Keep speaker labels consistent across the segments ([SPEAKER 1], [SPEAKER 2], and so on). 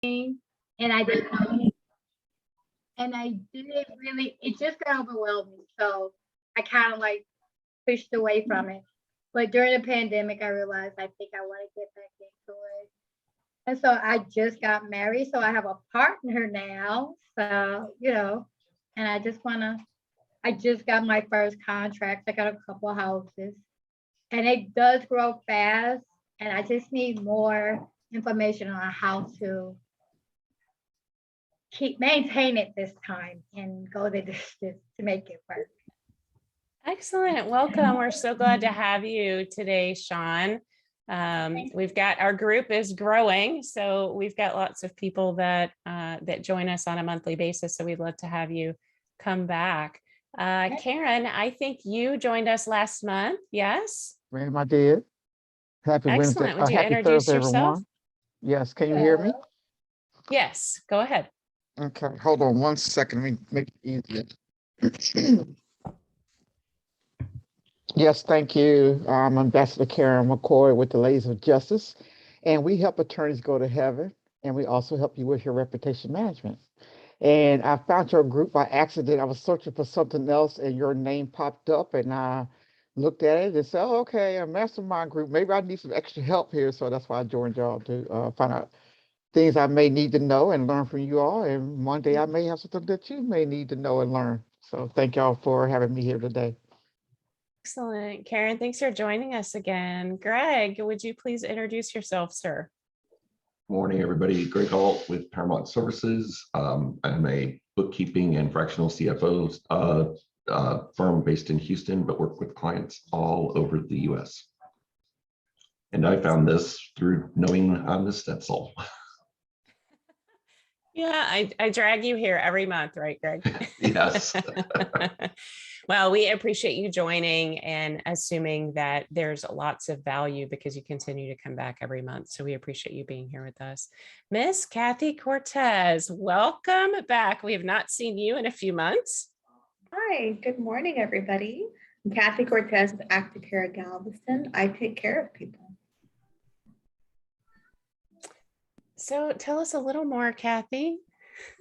[SPEAKER 1] and I didn't really, it just got overwhelming. So I kind of like pushed away from it. But during the pandemic, I realized I think I want to get back into it. And so I just got married. So I have a partner now. So, and I just got my first contract. I got a couple houses and it does grow fast. And I just need more information on how to maintain it this time and go the distance to make it work.
[SPEAKER 2] Excellent. Welcome. We're so glad to have you today, Sean. We've got, our group is growing, so we've got lots of people that join us on a monthly basis. So we'd love to have you come back. Karen, I think you joined us last month. Yes?
[SPEAKER 3] Ma'am, I did. Happy
[SPEAKER 2] Excellent.
[SPEAKER 3] Wednesday.
[SPEAKER 2] Would you
[SPEAKER 3] Happy
[SPEAKER 2] introduce
[SPEAKER 3] Thursday,
[SPEAKER 2] yourself?
[SPEAKER 3] everyone. Yes, can you hear me?
[SPEAKER 2] Yes, go ahead.
[SPEAKER 3] Okay, hold on one second. Let me make it easier. Yes, thank you. I'm Ambassador Karen McCoy with the Ladies of Justice, and we help attorneys go to heaven, and we also help you with your reputation management. And I found your group by accident. I was searching for something else, and your name popped up, and I looked at it and said, oh, okay, a mastermind group. Maybe I need some extra help here, so that's why I joined y'all to find out things I may need to know and learn from you all. And one day I may have something that you may need to know and learn. So thank y'all for having me here today.
[SPEAKER 2] Excellent. Karen, thanks for joining us again. Greg, would you please introduce yourself, sir?
[SPEAKER 4] Morning, everybody. Greg Alt with Paramount Services. I'm a bookkeeping and fractional CFO firm based in Houston, but work with clients all over the US. And I found this through knowing I'm the Stetzel.
[SPEAKER 2] Yeah, I drag you here every month, right, Greg?
[SPEAKER 4] Yes.
[SPEAKER 2] Well, we appreciate you joining and assuming that there's lots of value because you continue to come back every month. So we appreciate you being here with us. Miss Kathy Cortez, welcome back. We have not seen you in a few months.
[SPEAKER 5] Hi, good morning, everybody. I'm Kathy Cortez with Active Care at Galveston. I take care of people.
[SPEAKER 2] So tell us a little more, Kathy.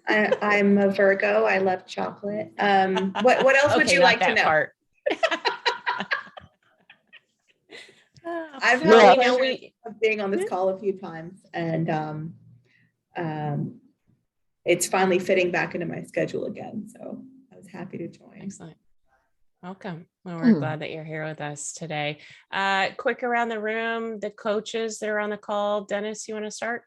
[SPEAKER 5] I'm a Virgo. I love chocolate. What else would you like to know?
[SPEAKER 2] Part.
[SPEAKER 5] I've had the pleasure of being on this call a few times, and it's finally fitting back into my schedule again. So I was happy to join.
[SPEAKER 2] Excellent. Welcome. Well, we're glad that you're here with us today. Quick around the room, the coaches that are on the call. Dennis, you want to start?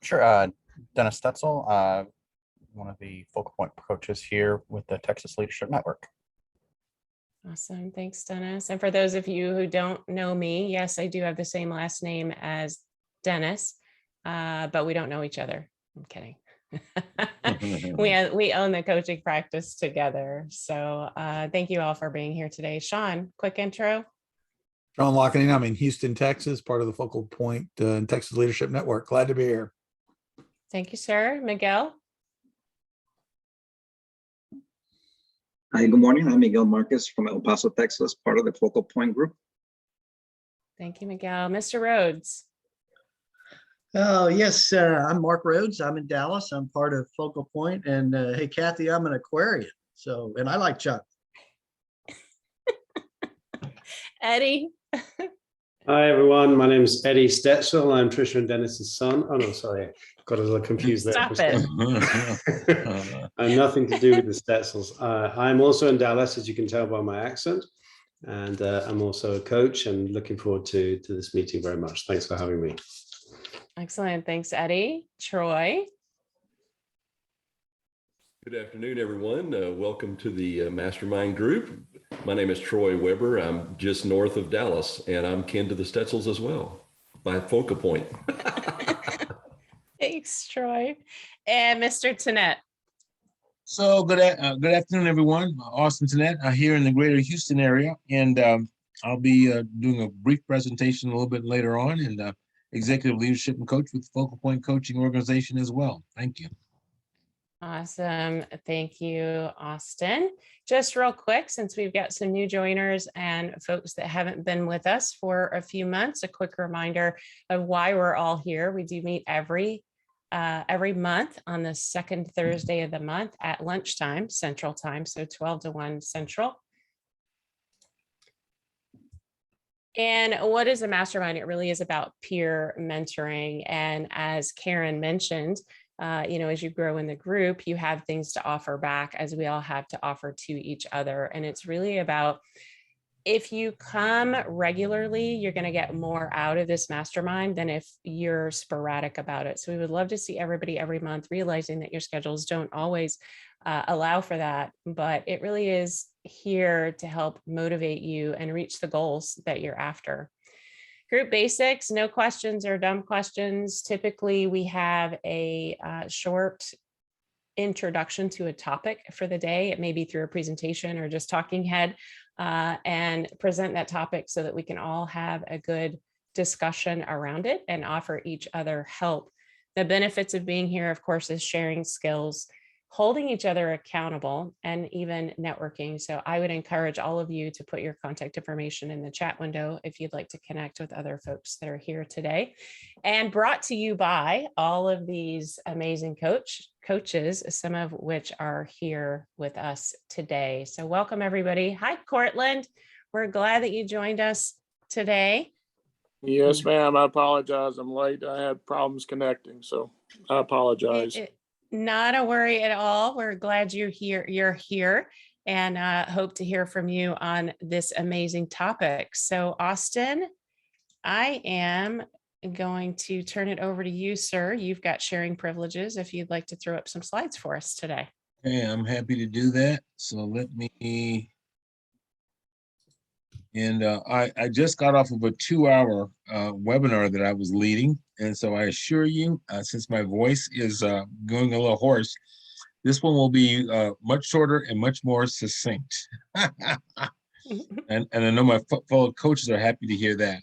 [SPEAKER 6] Sure. Dennis Stetzel, one of the focal point coaches here with the Texas Leadership Network.
[SPEAKER 2] Awesome. Thanks, Dennis. And for those of you who don't know me, yes, I do have the same last name as Dennis, but we don't know each other. I'm kidding. We own the coaching practice together. So thank you all for being here today. Sean, quick intro.
[SPEAKER 7] Sean Lockening. I'm in Houston, Texas, part of the Focal Point Texas Leadership Network. Glad to be here.
[SPEAKER 2] Thank you, sir. Miguel.
[SPEAKER 8] Hi, good morning. I'm Miguel Marquez from El Paso, Texas, part of the Focal Point Group.
[SPEAKER 2] Thank you, Miguel. Mr. Rhodes.
[SPEAKER 9] Oh, yes, I'm Mark Rhodes. I'm in Dallas. I'm part of Focal Point. And hey, Kathy, I'm an Aquarian. So, and I like chocolate.
[SPEAKER 2] Eddie.
[SPEAKER 10] Hi, everyone. My name is Eddie Stetzel. I'm Trisha and Dennis's son. Oh, no, sorry. Got a little confused there.
[SPEAKER 2] Stop it.
[SPEAKER 10] I'm nothing to do with the Stetzels. I'm also in Dallas, as you can tell by my accent. And I'm also a coach and looking forward to this meeting very much. Thanks for having me.
[SPEAKER 2] Excellent. Thanks, Eddie. Troy.
[SPEAKER 11] Good afternoon, everyone. Welcome to the Mastermind Group. My name is Troy Weber. I'm just north of Dallas, and I'm kin to the Stetzels as well, by Focal Point.
[SPEAKER 2] Thanks, Troy. And Mr. Tenette.
[SPEAKER 12] So good afternoon, everyone. Austin Tenette here in the greater Houston area, and I'll be doing a brief presentation a little bit later on, and executive leadership and coach with Focal Point Coaching Organization as well. Thank you.
[SPEAKER 2] Awesome. Thank you, Austin. Just real quick, since we've got some new joiners and folks that haven't been with us for a few months, a quick reminder of why we're all here. We do meet every month on the second Thursday of the month at lunchtime, Central Time, so 12 to 1 Central. And what is a mastermind? It really is about peer mentoring. And as Karen mentioned, as you grow in the group, you have things to offer back, as we all have to offer to each other. And it's really about, if you come regularly, you're going to get more out of this mastermind than if you're sporadic about it. So we would love to see everybody every month, realizing that your schedules don't always allow for that, but it really is here to help motivate you and reach the goals that you're after. Group basics, no questions or dumb questions. Typically, we have a short introduction to a topic for the day. It may be through a presentation or just talking head, and present that topic so that we can all have a good discussion around it and offer each other help. The benefits of being here, of course, is sharing skills, holding each other accountable, and even networking. So I would encourage all of you to put your contact information in the chat window if you'd like to connect with other folks that are here today. And brought to you by all of these amazing coaches, some of which are here with us today. So welcome, everybody. Hi, Cortland. We're glad that you joined us today.
[SPEAKER 13] Yes, ma'am. I apologize. I'm late. I had problems connecting, so I apologize.
[SPEAKER 2] Not a worry at all. We're glad you're here, and hope to hear from you on this amazing topic. So Austin, I am going to turn it over to you, sir. You've got sharing privileges if you'd like to throw up some slides for us today.
[SPEAKER 12] Okay, I'm happy to do that. So let me, and I just got off of a 2-hour webinar that I was leading. And so I assure you, since my voice is going a little hoarse, this one will be much shorter and much more succinct. and I know my fellow coaches are happy to hear that.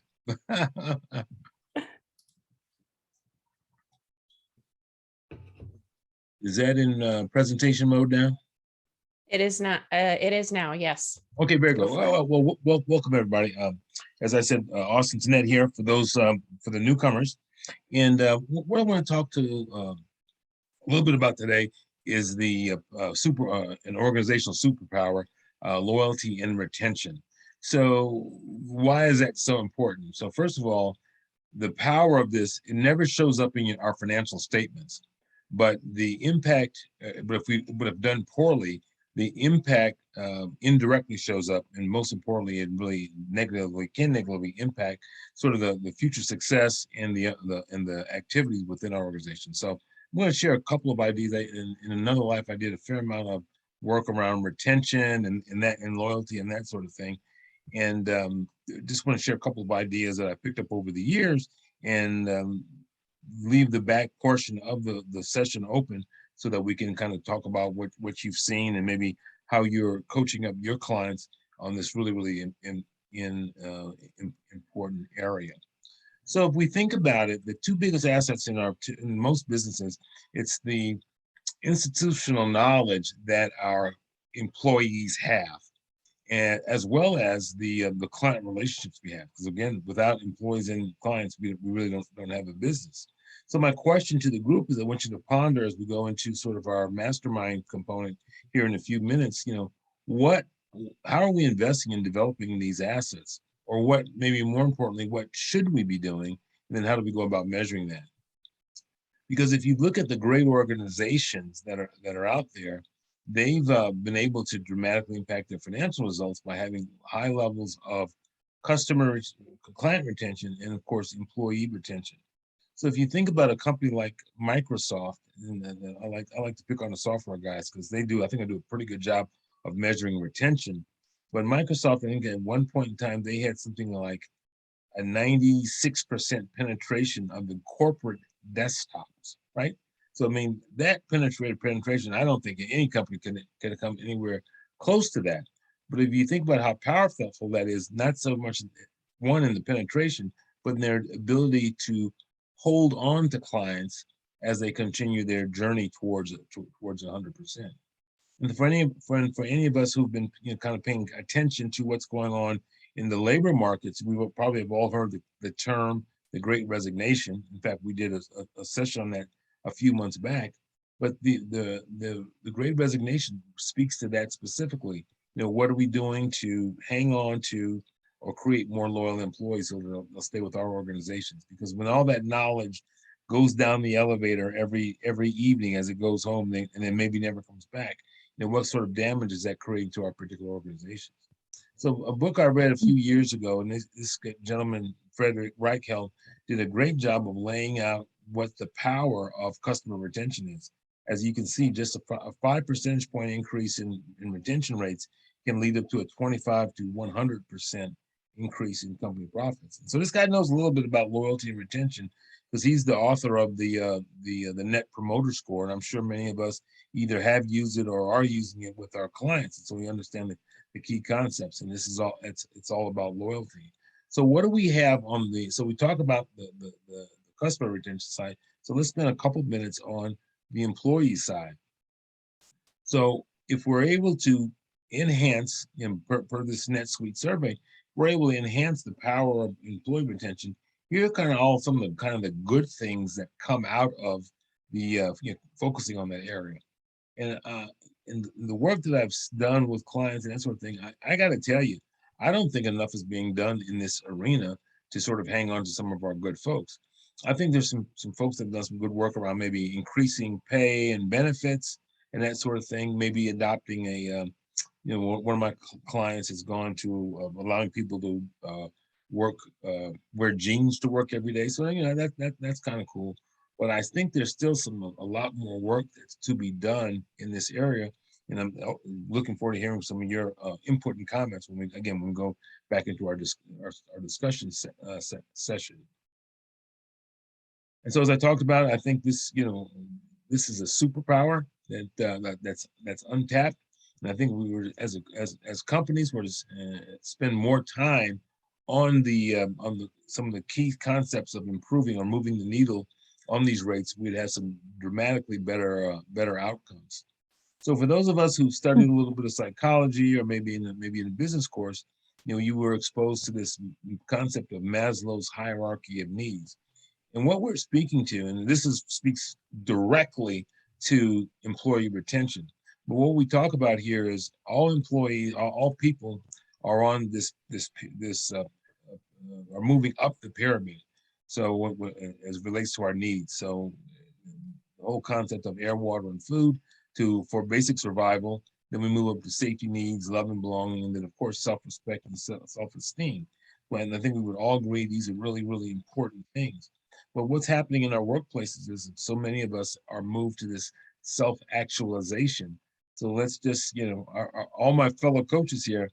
[SPEAKER 12] Is that in presentation mode now?
[SPEAKER 2] It is not. It is now. Yes.
[SPEAKER 12] Okay, very good. Well, welcome everybody. As I said, Austin Tenette here for those for the newcomers. And what I want to talk to a little bit about today is the an organizational superpower, loyalty and retention. So why is that so important? So first of all, the power of this, it never shows up in our financial statements, but the impact, but if done poorly, the impact indirectly shows up, and most importantly, it really can negatively impact sort of the future success and the activities within our organization. So I'm going to share a couple of ideas. In another life, I did a fair amount of work around retention and loyalty and that sort of thing, and just want to share a couple of ideas that I picked up over the years, and leave the back portion of the session open so that we can kind of talk about what you've seen and maybe how you're coaching up your clients on this really important area. So if we think about it, the two biggest assets in most businesses, it's the institutional knowledge that our employees have, and as well as the client relationships we have. Because again, without employees and clients, we really don't have a business. So my question to the group is, I want you to ponder as we go into sort of our mastermind component here in a few minutes, how are we investing in developing these assets? Or what, maybe more importantly, what should we be doing? And then how do we go about measuring that? Because if you look at the great organizations that are out there, they've been able to dramatically impact their financial results by having high levels of client retention, and of course, employee retention. So if you think about a company like Microsoft, and I like to pick on the software guys because they do a pretty good job of measuring retention. But Microsoft, I think at one point in time, they had something like a 96% penetration of the corporate desktops, right? So I mean, that penetration, I don't think any company can come anywhere close to that. But if you think about how powerful that is, not so much one in the penetration, but in their ability to hold on to clients as they continue their journey towards 100%. And for any of us who've been kind of paying attention to what's going on in the labor markets, we will probably have all heard the term, the Great Resignation. In fact, we did a session on that a few months back. But the Great Resignation speaks to that specifically. What are we doing to hang on to or create more loyal employees so they'll stay with our organizations? Because when all that knowledge goes down the elevator every evening as it goes home, and then maybe never comes back, what sort of damage is that creating to our particular organizations? So a book I read a few years ago, and this gentleman, Frederick Reichheld, did a great job of laying out what the power of customer retention is. As you can see, just a 5 percentage point increase in retention rates can lead up to a 25 to 100% increase in company profits. And so this guy knows a little bit about loyalty and retention because he's the author of the Net Promoter Score, and I'm sure many of us either have used it or are using it with our clients, and so we understand the key concepts. And this is all it's all about loyalty. So what do we have on the? So we talk about the customer retention side. So let's spend a couple minutes on the employee side. So if we're able to enhance, per this NetSuite survey, we're able to enhance the power of employee retention. Here are kind of all some of the good things that come out of the focusing on that area. And in the work that I've done with clients and that sort of thing, I got to tell you, I don't think enough is being done in this arena to sort of hang on to some of our good folks. I think there's some folks that have done some good work around maybe increasing pay and benefits and that sort of thing, maybe adopting a, one of my clients has gone to allowing people to wear jeans to work every day. So, that's kind of cool. But I think there's still a lot more work that's to be done in this area. And I'm looking forward to hearing some of your input and comments when we go back into our discussion session. And so as I talked about, I think this is a superpower that's untapped. And I think we were as companies were to spend more time on some of the key concepts of improving or moving the needle on these rates, we'd have some dramatically better outcomes. So for those of us who studied a little bit of psychology or maybe in a business course, you were exposed to this concept of Maslow's hierarchy of needs. And what we're speaking to, and this speaks directly to employee retention, but what we talk about here is all employees, all people are on are moving up the pyramid. So as it relates to our needs, so the whole concept of air, water, and food for basic survival, then we move up to safety needs, love and belonging, and then of course self-respect and self-esteem. And I think we would all agree these are really, really important things. But what's happening in our workplaces is so many of us are moved to this self-actualization. So let's just, all my fellow coaches here,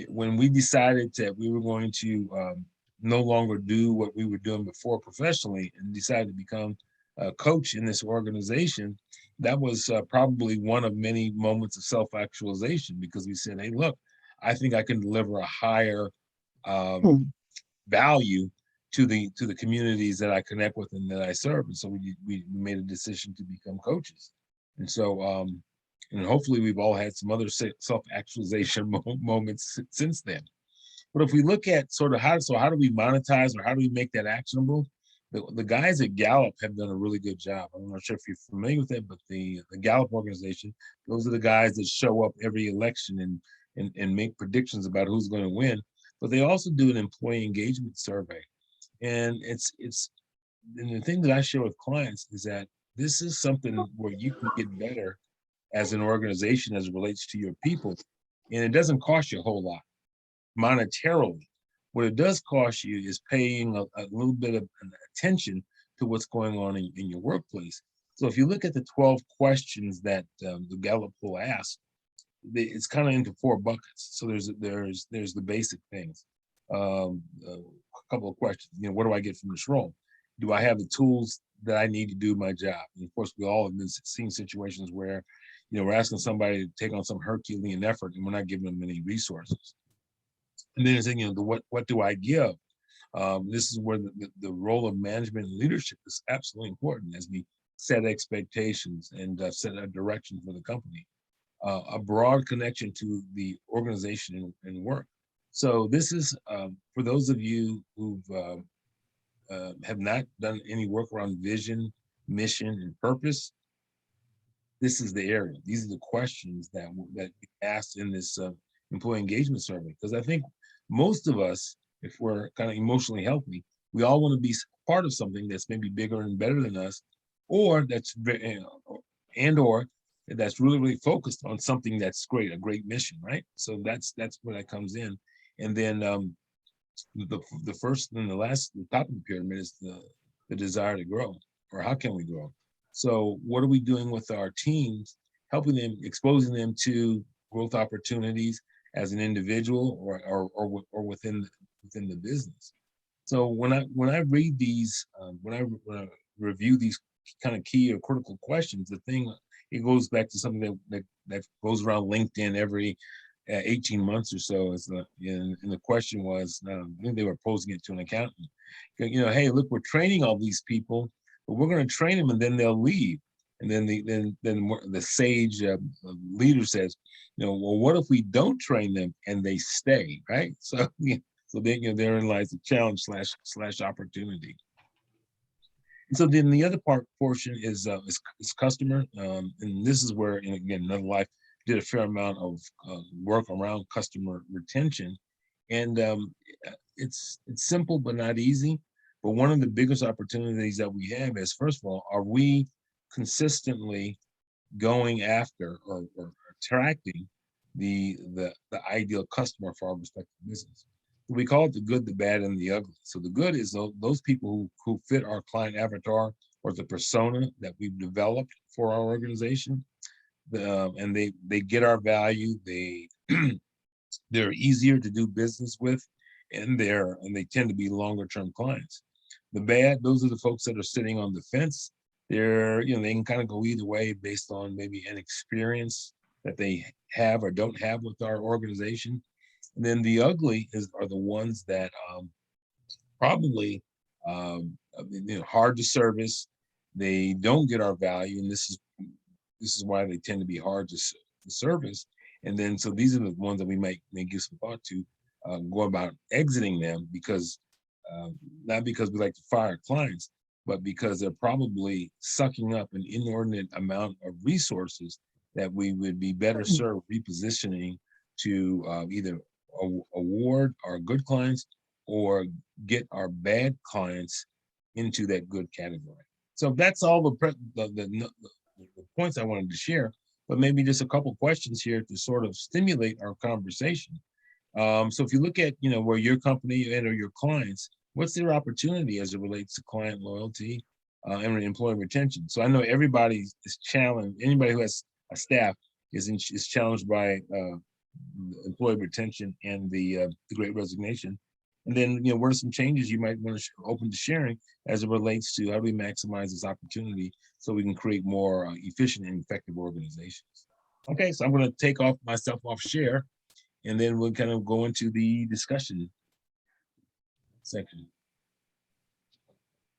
[SPEAKER 12] when we decided that we were going to no longer do what we were doing before professionally and decided to become a coach in this organization, that was probably one of many moments of self-actualization, because we said, hey, look, I think I can deliver a higher value to the communities that I connect with and that I serve. And so we made a decision to become coaches. And so, and hopefully we've all had some other self-actualization moments since then. But if we look at sort of how do we monetize, or how do we make that actionable? The guys at Gallup have done a really good job. I'm not sure if you're familiar with it, but the Gallup organization, those are the guys that show up every election and make predictions about who's going to win. But they also do an employee engagement survey. And and the thing that I share with clients is that this is something where you can get better as an organization as it relates to your people. And it doesn't cost you a whole lot monetarily. What it does cost you is paying a little bit of attention to what's going on in your workplace. So if you look at the 12 questions that the Gallup poll asks, it's kind of into 4 buckets. So there's the basic things. A couple of questions. What do I get from this role? Do I have the tools that I need to do my job? And of course, we all have been seeing situations where, we're asking somebody to take on some Herculean effort and we're not giving them any resources. And then it's saying, what do I give? This is where the role of management and leadership is absolutely important as we set expectations and set a direction for the company. A broad connection to the organization and work. So this is for those of you who've have not done any work around vision, mission, and purpose. This is the area. These are the questions that we asked in this employee engagement survey. Because I think most of us, if we're kind of emotionally healthy, we all want to be part of something that's maybe bigger and better than us, or that's or that's really, really focused on something that's great, a great mission, right? So that's where that comes in. And then the first and the last, the top of the pyramid is the desire to grow, or how can we grow? So what are we doing with our teams, helping them, exposing them to growth opportunities as an individual or within the business? So when I read these, when I review these kind of key or critical questions, it goes back to something that goes around LinkedIn every 18 months or so. And the question was, I think they were posing it to an accountant. Hey, look, we're training all these people, but we're going to train them and then they'll leave. And then the sage leader says, well, what if we don't train them and they stay, right? So therein lies the challenge slash opportunity. And so then the other portion is customer, and this is where, and again, Another Life did a fair amount of work around customer retention, and it's simple but not easy. But one of the biggest opportunities that we have is, first of all, are we consistently going after or attracting the ideal customer for our respective business? We call it the good, the bad, and the ugly. So the good is those people who fit our client avatar or the persona that we've developed for our organization, and they get our value. They're easier to do business with, and they tend to be longer term clients. The bad, those are the folks that are sitting on the fence. They can kind of go either way based on maybe an experience that they have or don't have with our organization. And then the ugly are the ones that probably hard to service. They don't get our value, and this is why they tend to be hard to service. And then so these are the ones that we may give some thought to go about exiting them, because not because we like to fire clients, but because they're probably sucking up an inordinate amount of resources that we would be better served repositioning to either award our good clients or get our bad clients into that good category. So that's all the points I wanted to share, but maybe just a couple questions here to sort of stimulate our conversation. So if you look at where your company and or your clients, what's their opportunity as it relates to client loyalty and employee retention? So I know everybody is challenged. Anybody who has a staff is challenged by employee retention and the Great Resignation. And then, what are some changes you might want to open to sharing as it relates to how do we maximize this opportunity so we can create more efficient and effective organizations? Okay, so I'm going to take myself off share, and then we'll kind of go into the discussion section.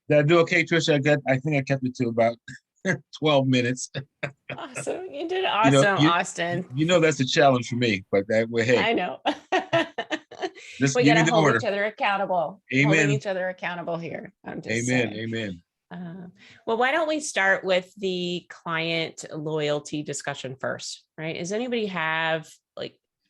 [SPEAKER 12] Did I do okay, Trisha? I think I kept it to about 12 minutes.
[SPEAKER 2] Awesome. You did awesome, Austin.
[SPEAKER 12] That's a challenge for me, but hey.
[SPEAKER 2] I know.
[SPEAKER 12] Just
[SPEAKER 2] we
[SPEAKER 12] give
[SPEAKER 2] got
[SPEAKER 12] me
[SPEAKER 2] to
[SPEAKER 12] the
[SPEAKER 2] hold
[SPEAKER 12] order.
[SPEAKER 2] each other accountable.
[SPEAKER 12] Amen.
[SPEAKER 2] Holding each other accountable here. I'm just
[SPEAKER 12] Amen.
[SPEAKER 2] saying.
[SPEAKER 12] Amen.
[SPEAKER 2] Well, why don't we start with the client loyalty discussion first, right? Does anybody have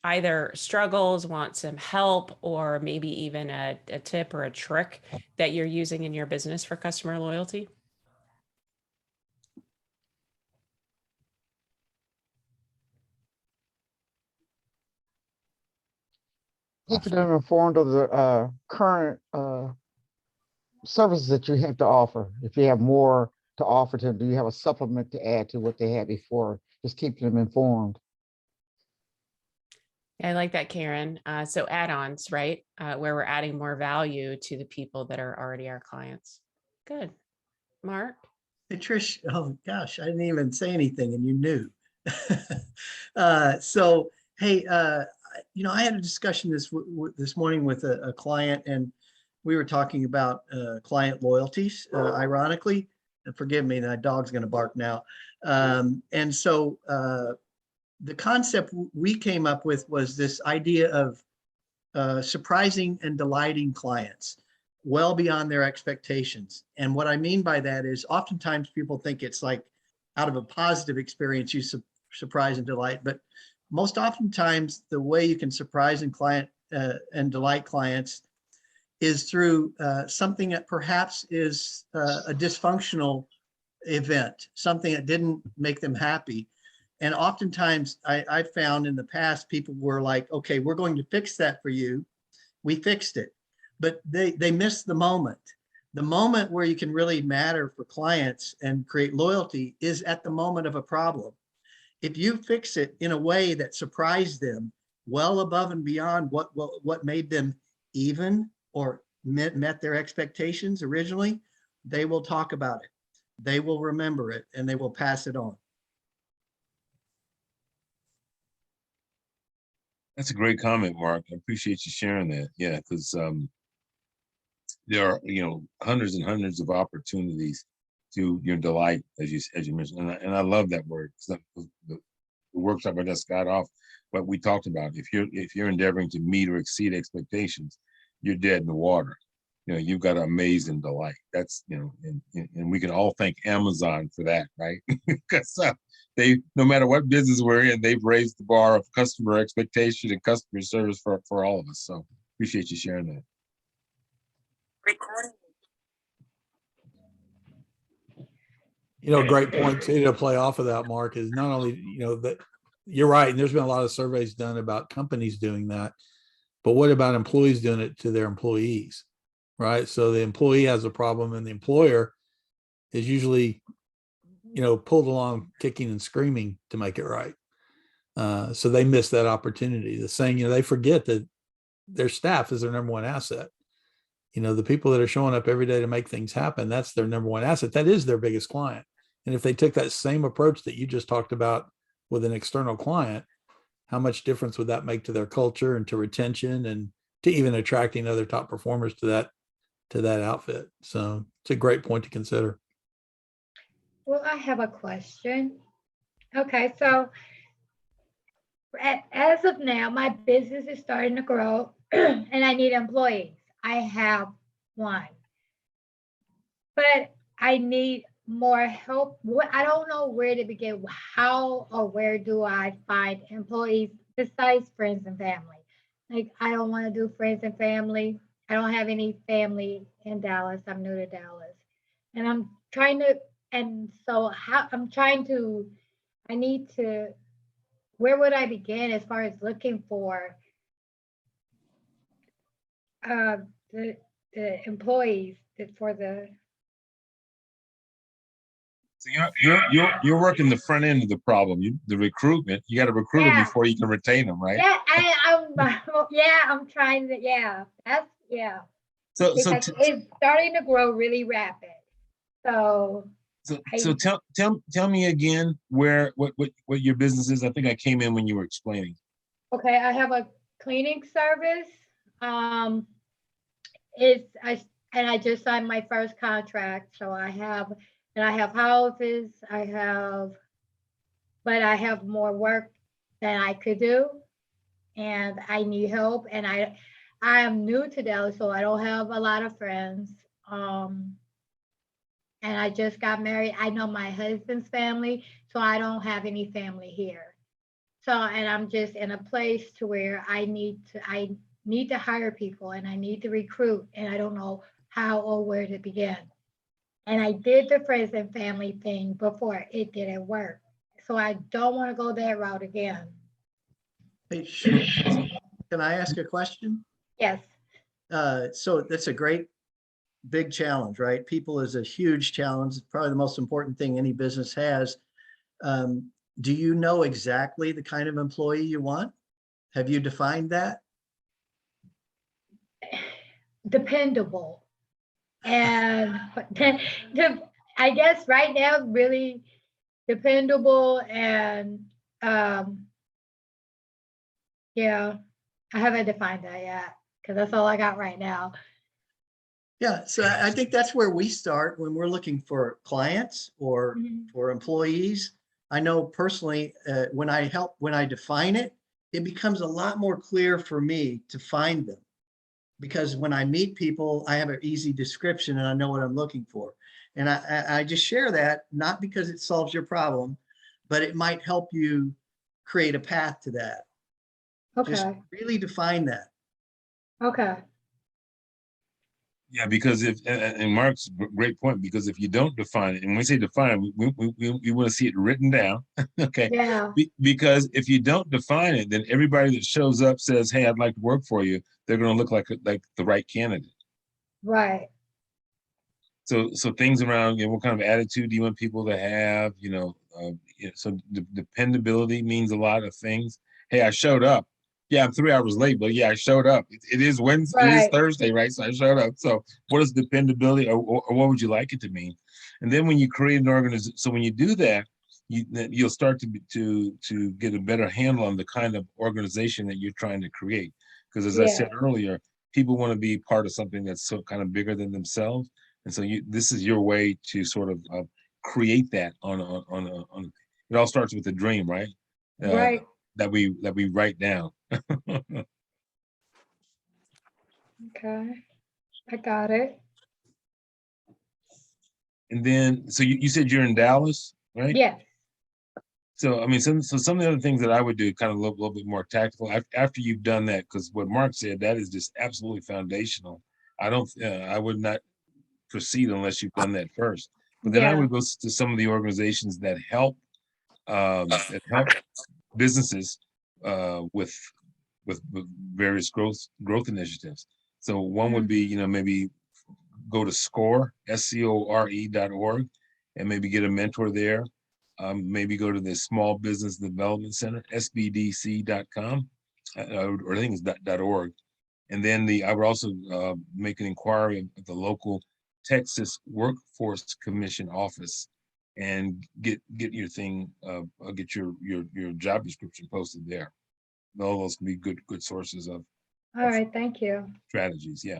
[SPEAKER 2] either struggles, want some help, or maybe even a tip or a trick that you're using in your business for customer loyalty?
[SPEAKER 3] Keeping them informed of the current services that you have to offer. If you have more to offer to them, do you have a supplement to add to what they had before? Just keep them informed.
[SPEAKER 2] I like that, Karen. So add-ons, right? Where we're adding more value to the people that are already our clients. Good. Mark?
[SPEAKER 9] Hey, Trish. Oh, gosh, I didn't even say anything and you knew. Hey, I had a discussion this morning with a client, and we were talking about client loyalties, ironically. forgive me, that dog's going to bark now. And so the concept we came up with was this idea of surprising and delighting clients well beyond their expectations. And what I mean by that is oftentimes people think it's like out of a positive experience, you surprise and delight, but most oftentimes the way you can surprise and delight clients is through something that perhaps is a dysfunctional event, something that didn't make them happy. And oftentimes I found in the past, people were like, okay, we're going to fix that for you. We fixed it, but they missed the moment. The moment where you can really matter for clients and create loyalty is at the moment of a problem. If you fix it in a way that surprised them well above and beyond what made them even or met their expectations originally, they will talk about it. They will remember it and they will pass it on.
[SPEAKER 12] That's a great comment, Mark. I appreciate you sharing that. Yeah, because there are, hundreds and hundreds of opportunities to your delight, as you mentioned, and I love that word. The workshop I just got off, what we talked about. If you're endeavoring to meet or exceed expectations, you're dead in the water. You've got amazing delight. That's and we can all thank Amazon for that, right? Because they, no matter what business we're in, they've raised the bar of customer expectation and customer service for all of us. So appreciate you sharing that.
[SPEAKER 7] Great point too to play off of that, Mark, is not only, that you're right. And there's been a lot of surveys done about companies doing that, but what about employees doing it to their employees, right? So the employee has a problem and the employer is usually, pulled along kicking and screaming to make it right. So they miss that opportunity. The saying, they forget that their staff is their number one asset. The people that are showing up every day to make things happen, that's their number one asset. That is their biggest client. And if they took that same approach that you just talked about with an external client, how much difference would that make to their culture and to retention and to even attracting other top performers to that outfit? So it's a great point to consider.
[SPEAKER 1] Well, I have a question. Okay, so as of now, my business is starting to grow and I need employees. I have one, but I need more help. I don't know where to begin. How or where do I find employees besides friends and family? Like, I don't want to do friends and family. I don't have any family in Dallas. I'm new to Dallas. And I'm trying to, I need to, where would I begin as far as looking for the employees for the.
[SPEAKER 12] So you're working the front end of the problem. The recruitment. You got to recruit them before you can retain them, right?
[SPEAKER 1] Yeah, I'm trying to. Yeah, that's yeah.
[SPEAKER 12] So
[SPEAKER 1] it's starting to grow really rapid. So
[SPEAKER 12] tell me again what your business is. I think I came in when you were explaining.
[SPEAKER 1] Okay, I have a cleaning service. I just signed my first contract, so I have houses. But I have more work than I could do, and I need help. And I am new to Dallas, so I don't have a lot of friends. And I just got married. I know my husband's family, so I don't have any family here. So, and I'm just in a place to where I need to hire people and I need to recruit, and I don't know how or where to begin. And I did the friends and family thing before. It didn't work. So I don't want to go that route again.
[SPEAKER 9] Hey, can I ask a question?
[SPEAKER 1] Yes.
[SPEAKER 9] So that's a great big challenge, right? People is a huge challenge. It's probably the most important thing any business has. Do you know exactly the kind of employee you want? Have you defined that?
[SPEAKER 1] Dependable. And I guess right now, really dependable and yeah, I haven't defined that yet because that's all I got right now.
[SPEAKER 9] Yeah, so I think that's where we start when we're looking for clients or
[SPEAKER 1] Mhm.
[SPEAKER 9] for employees. I know personally, when I define it, it becomes a lot more clear for me to find them. Because when I meet people, I have an easy description and I know what I'm looking for. And I just share that, not because it solves your problem, but it might help you create a path to that. Just
[SPEAKER 1] Okay.
[SPEAKER 9] really define that.
[SPEAKER 1] Okay.
[SPEAKER 12] Yeah, because and Mark's great point, because if you don't define it, and when we say define, we want to see it written down. Okay.
[SPEAKER 1] Yeah.
[SPEAKER 12] Because if you don't define it, then everybody that shows up says, hey, I'd like to work for you. They're going to look like the right candidate.
[SPEAKER 1] Right.
[SPEAKER 12] So things around, what kind of attitude do you want people to have? So dependability means a lot of things. Hey, I showed up. Yeah, I'm 3 hours late, but yeah, I showed up. It is Wednesday, it is
[SPEAKER 1] Right.
[SPEAKER 12] Thursday, right? So I showed up. So what is dependability, or what would you like it to mean? And then when you create an organization, so when you do that, you'll start to get a better handle on the kind of organization that you're trying to create. Because as I
[SPEAKER 1] Yeah.
[SPEAKER 12] said earlier, people want to be part of something that's so kind of bigger than themselves. And so this is your way to sort of create that on it all starts with a dream, right?
[SPEAKER 1] Right.
[SPEAKER 12] That we write down.
[SPEAKER 1] Okay. I got it.
[SPEAKER 12] And then, so you said you're in Dallas, right?
[SPEAKER 1] Yeah.
[SPEAKER 12] So, I mean, some of the other things that I would do, kind of a little bit more tactical after you've done that, because what Mark said, that is just absolutely foundational. I would not proceed unless you've done that first. But then I
[SPEAKER 1] Yeah.
[SPEAKER 12] would go to some of the organizations that help businesses with various growth initiatives. So one would be, maybe go to SCORE.org, and maybe get a mentor there. Maybe go to the Small Business Development Center, SBDC.com, or I think it's .org. And then I would also make an inquiry at the local Texas Workforce Commission office and get your thing, get your job description posted there. All those can be good sources of
[SPEAKER 1] All right. Thank you.
[SPEAKER 12] strategies. Yeah.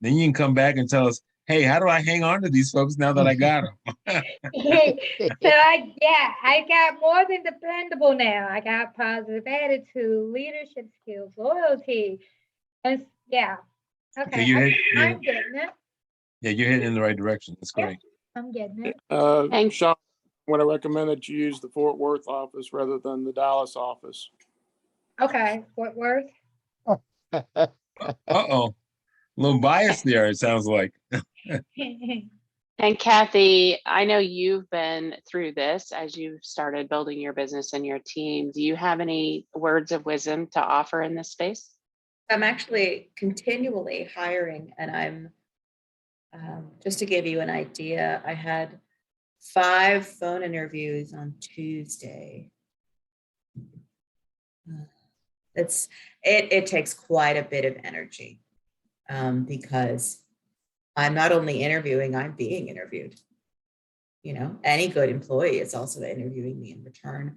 [SPEAKER 12] Then you can come back and tell us, hey, how do I hang on to these folks now that I got them?
[SPEAKER 1] So I got more than dependable now. I got positive attitude, leadership skills, loyalty, and yeah. Okay. I'm getting it.
[SPEAKER 12] Yeah, you're heading in the right direction. That's great.
[SPEAKER 1] I'm getting it.
[SPEAKER 2] Thanks.
[SPEAKER 13] Sean, I want to recommend that you use the Fort Worth office rather than the Dallas office.
[SPEAKER 1] Okay. Fort Worth.
[SPEAKER 12] Uh-oh. A little bias there, it sounds like.
[SPEAKER 2] And Kathy, I know you've been through this as you've started building your business and your team. Do you have any words of wisdom to offer in this space?
[SPEAKER 5] I'm actually continually hiring, and I'm just to give you an idea, I had 5 phone interviews on Tuesday. It takes quite a bit of energy because I'm not only interviewing, I'm being interviewed. Any good employee is also interviewing me in return.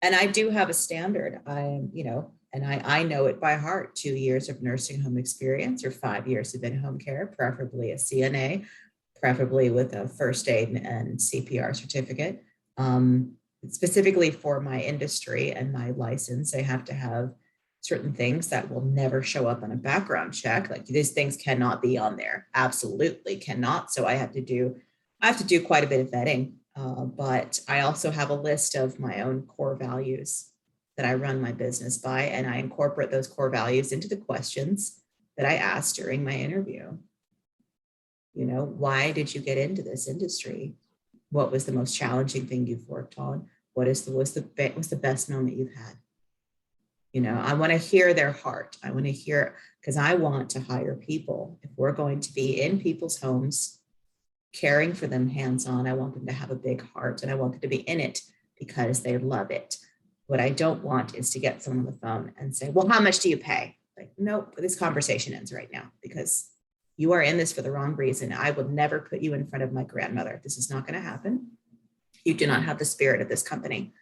[SPEAKER 5] And I do have a standard. And I know it by heart, 2 years of nursing home experience or 5 years of in-home care, preferably a CNA, preferably with a first aid and CPR certificate. Specifically for my industry and my license, I have to have certain things that will never show up on a background check. Like these things cannot be on there. Absolutely cannot. So I have to do quite a bit of vetting. But I also have a list of my own core values that I run my business by, and I incorporate those core values into the questions that I ask during my interview. Why did you get into this industry? What was the most challenging thing you've worked on? What's the best moment you've had? I want to hear their heart. I want to hear, because I want to hire people. If we're going to be in people's homes, caring for them hands-on, I want them to have a big heart, and I want them to be in it because they love it. What I don't want is to get someone on the phone and say, well, how much do you pay? Like, nope, this conversation ends right now because you are in this for the wrong reason. I will never put you in front of my grandmother. This is not going to happen. You do not have the spirit of this company.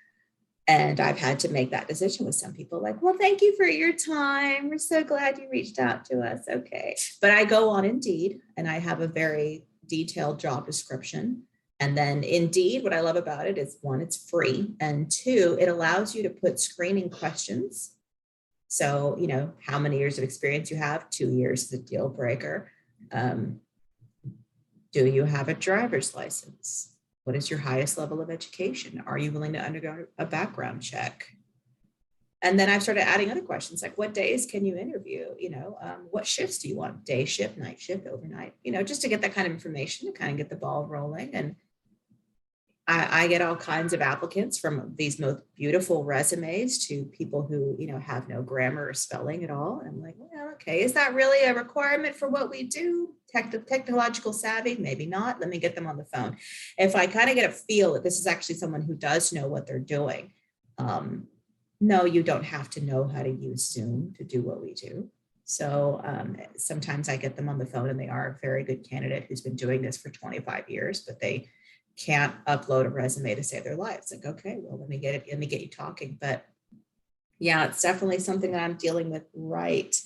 [SPEAKER 5] And I've had to make that decision with some people like, well, thank you for your time. We're so glad you reached out to us. Okay. But I go on Indeed and I have a very detailed job description. And then Indeed, what I love about it is one, it's free. And two, it allows you to put screening questions. So, you know, how many years of experience you have? 2 years is a deal breaker. Do you have a driver's license? What is your highest level of education? Are you willing to undergo a background check? And then I've started adding other questions like, what days can you interview? You know, what shifts do you want? Day shift, night shift, overnight, you know, just to get that kind of information to kind of get the ball rolling. And I get all kinds of applicants, from these most beautiful resumes to people who, you know, have no grammar or spelling at all. And I'm like, well, okay, is that really a requirement for what we do? Technological savvy? Maybe not. Let me get them on the phone. If I kind of get a feel that this is actually someone who does know what they're doing, no, you don't have to know how to use Zoom to do what we do. So sometimes I get them on the phone and they are a very good candidate who's been doing this for 25 years, but they can't upload a resume to save their life. It's like, okay, well, let me get you talking. But yeah, it's definitely something that I'm dealing with right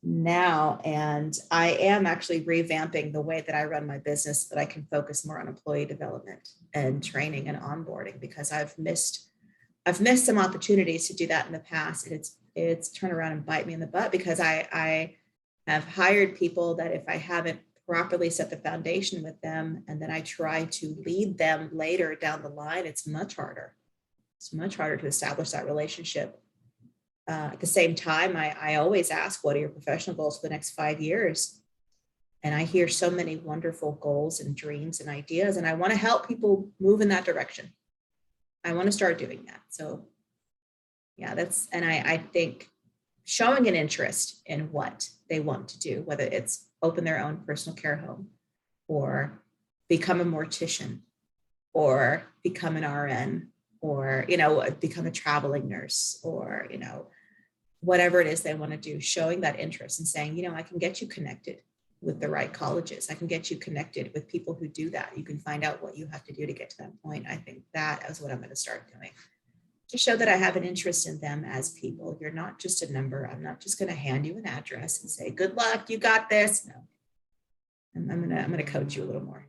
[SPEAKER 5] now. And I am actually revamping the way that I run my business so that I can focus more on employee development and training and onboarding, because I've missed some opportunities to do that in the past. And it's turn around and bite me in the butt, because I have hired people that if I haven't properly set the foundation with them, and then I try to lead them later down the line, it's much harder. It's much harder to establish that relationship. At the same time, I always ask, what are your professional goals for the next 5 years? And I hear so many wonderful goals and dreams and ideas, and I want to help people move in that direction. I want to start doing that. So yeah, I think showing an interest in what they want to do, whether it's open their own personal care home or become a mortician or become an RN or, you know, become a traveling nurse or, you know, whatever it is they want to do, showing that interest and saying, you know, I can get you connected with the right colleges. I can get you connected with people who do that. You can find out what you have to do to get to that point. I think that is what I'm going to start doing, to show that I have an interest in them as people. You're not just a number. I'm not just going to hand you an address and say, good luck, you got this. No, I'm going to coach you a little more.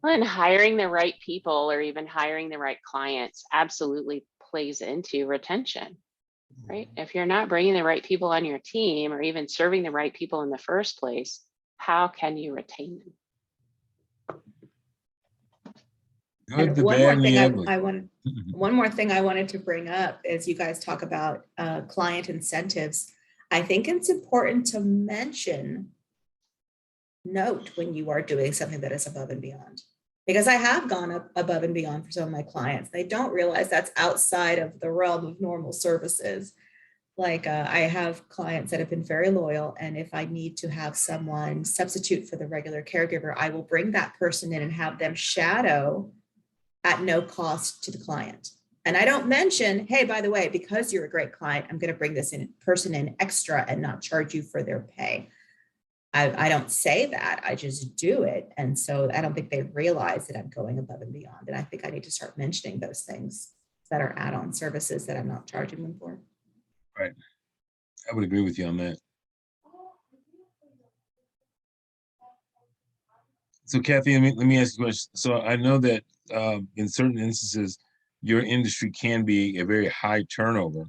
[SPEAKER 2] Well, and hiring the right people or even hiring the right clients absolutely plays into retention, right? If you're not bringing the right people on your team or even serving the right people in the first place, how can you retain them?
[SPEAKER 12] Good, the bad, and the ugly.
[SPEAKER 5] One more thing I wanted to bring up is you guys talk about client incentives. I think it's important to note when you are doing something that is above and beyond, because I have gone up above and beyond for some of my clients. They don't realize that's outside of the realm of normal services. Like I have clients that have been very loyal, and if I need to have someone substitute for the regular caregiver, I will bring that person in and have them shadow at no cost to the client. And I don't mention, hey, by the way, because you're a great client, I'm going to bring this person in extra and not charge you for their pay. I don't say that, I just do it. And so I don't think they realize that I'm going above and beyond. And I think I need to start mentioning those things that are add-on services that I'm not charging them for.
[SPEAKER 12] Right. I would agree with you on that. So Kathy, let me ask you a question. So I know that in certain instances, your industry can be a very high turnover.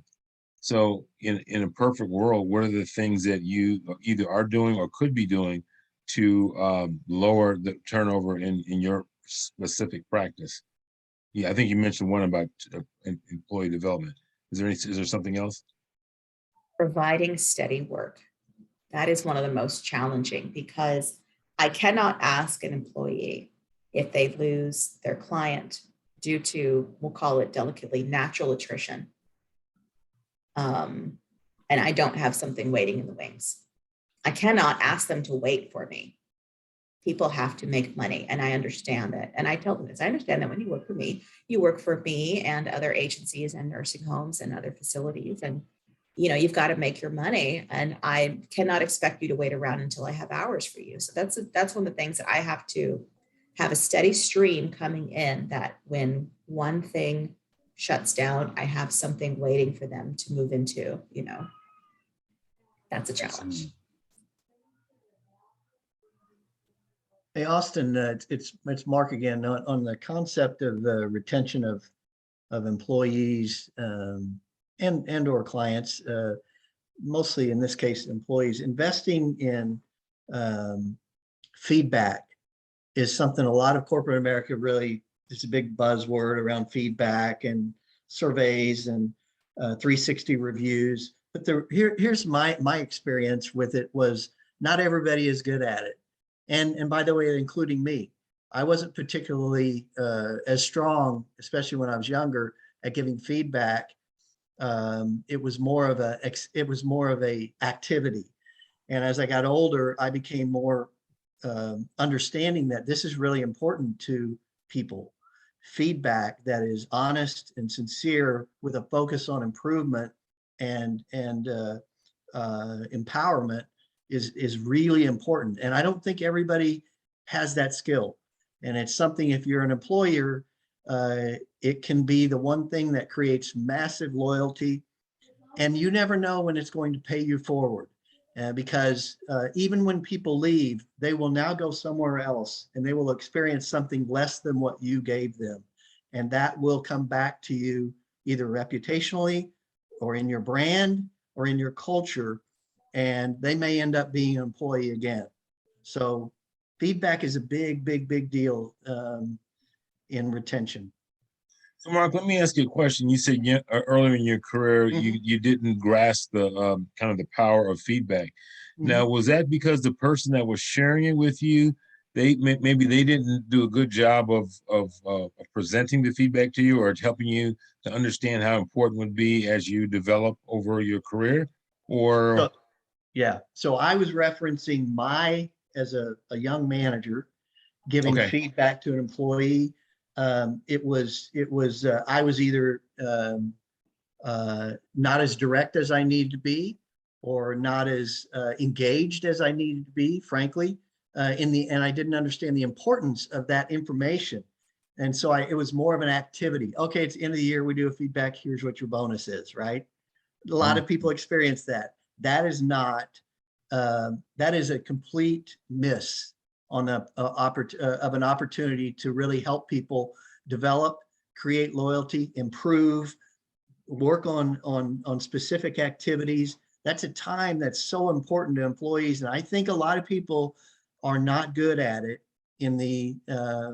[SPEAKER 12] So in a perfect world, what are the things that you either are doing or could be doing to lower the turnover in your specific practice? Yeah, I think you mentioned one about employee development. Is there something else?
[SPEAKER 5] Providing steady work. That is one of the most challenging, because I cannot ask an employee if they lose their client due to, we'll call it delicately, natural attrition. And I don't have something waiting in the wings. I cannot ask them to wait for me. People have to make money, and I understand that. And I tell them this, I understand that when you work for me, you work for me and other agencies and nursing homes and other facilities. And, you know, you've got to make your money, and I cannot expect you to wait around until I have hours for you. So that's one of the things that I have to have a steady stream coming in, that when one thing shuts down, I have something waiting for them to move into, that's a challenge.
[SPEAKER 9] Hey, Austin, it's Mark again on the concept of the retention of employees and or clients, mostly in this case, employees. Investing in feedback is something a lot of corporate America really, it's a big buzzword around feedback and surveys and 360 reviews. But here's my experience with it was not everybody is good at it. And by the way, including me, I wasn't particularly as strong, especially when I was younger, at giving feedback. It was more of a activity. And as I got older, I became more understanding that this is really important to people. Feedback that is honest and sincere with a focus on improvement and empowerment is really important. And I don't think everybody has that skill. And it's something, if you're an employer, it can be the one thing that creates massive loyalty. And you never know when it's going to pay you forward. Because even when people leave, they will now go somewhere else and they will experience something less than what you gave them. And that will come back to you either reputationally or in your brand or in your culture. And they may end up being an employee again. So feedback is a big deal in retention.
[SPEAKER 12] So Mark, let me ask you a question. You said earlier in your career, you didn't grasp the kind of the power of feedback. Now, was that because the person that was sharing it with you, maybe they didn't do a good job of presenting the feedback to you or helping you to understand how important it would be as you develop over your career? Or
[SPEAKER 9] so I was referencing as a young manager giving feedback to an employee. I was either not as direct as I needed to be, or not as engaged as I needed to be, frankly. And I didn't understand the importance of that information. And so it was more of an activity. Okay, it's the end of the year, we do a feedback, here's what your bonus is, right? A lot of people experience that. That is not, that is a complete miss on of an opportunity to really help people develop, create loyalty, improve, work on specific activities. That's a time that's so important to employees. And I think a lot of people are not good at it in the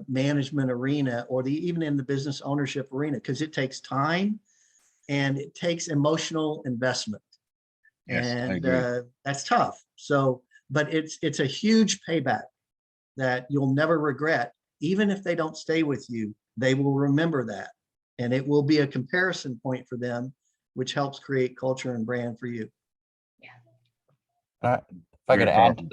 [SPEAKER 9] management arena or even in the business ownership arena, because it takes time and it takes emotional investment.
[SPEAKER 12] Yes,
[SPEAKER 9] and that's tough. So, but it's a huge payback that you'll never regret. Even if they don't stay with you, they will remember that. And it will be a comparison point for them, which helps create culture and brand for you.
[SPEAKER 6] If I could add to